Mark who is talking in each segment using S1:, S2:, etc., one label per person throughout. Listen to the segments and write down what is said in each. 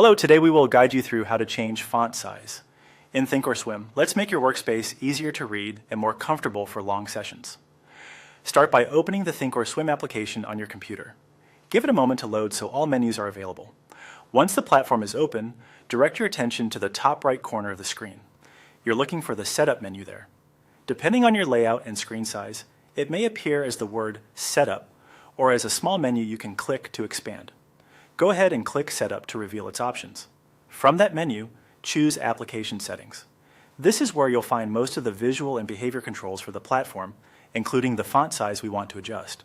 S1: Hello, today we will guide you through how to change font size. In Thinkorswim, let's make your workspace easier to read and more comfortable for long sessions. Start by opening the Thinkorswim application on your computer. Give it a moment to load so all menus are available. Once the platform is open, direct your attention to the top right corner of the screen. You're looking for the Setup menu there. Depending on your layout and screen size, it may appear as the word Setup or as a small menu you can click to expand. Go ahead and click Setup to reveal its options. From that menu, choose Application Settings. This is where you'll find most of the visual and behavior controls for the platform, including the font size we want to adjust.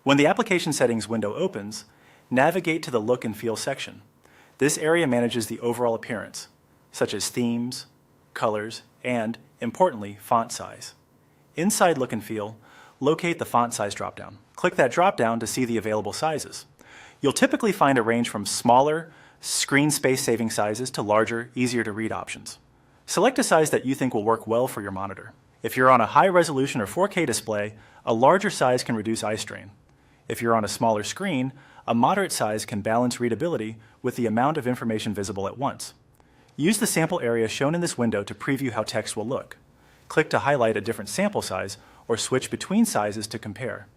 S1: When the Application Settings window opens, navigate to the Look and Feel section. This area manages the overall appearance, such as themes, colors, and, importantly, font size. Inside Look and Feel, locate the Font Size dropdown. Click that dropdown to see the available sizes. You'll typically find a range from smaller, screen space saving sizes to larger, easier to read options. Select a size that you think will work well for your monitor. If you're on a high resolution or 4K display, a larger size can reduce eye strain. If you're on a smaller screen, a moderate size can balance readability with the amount of information visible at once. Use the sample area shown in this window to preview how text will look. Click to highlight a different sample size or switch between sizes to compare.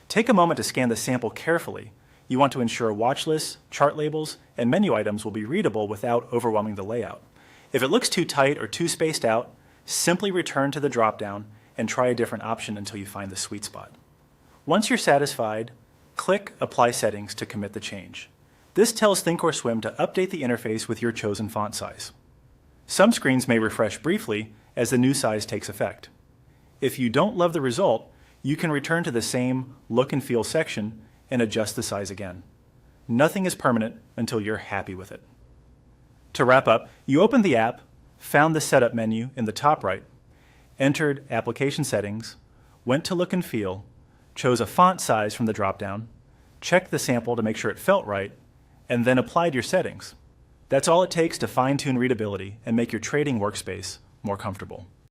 S1: Take a moment to scan the sample carefully. You want to ensure watch lists, chart labels, and menu items will be readable without overwhelming the layout. If it looks too tight or too spaced out, simply return to the dropdown and try a different option until you find the sweet spot. Once you're satisfied, click Apply Settings to commit the change. This tells Thinkorswim to update the interface with your chosen font size. Some screens may refresh briefly as the new size takes effect. If you don't love the result, you can return to the same Look and Feel section and adjust the size again. Nothing is permanent until you're happy with it. To wrap up, you opened the app, found the Setup menu in the top right, entered Application Settings, went to Look and Feel, chose a font size from the dropdown, checked the sample to make sure it felt right, and then applied your settings. That's all it takes to fine-tune readability and make your trading workspace more comfortable.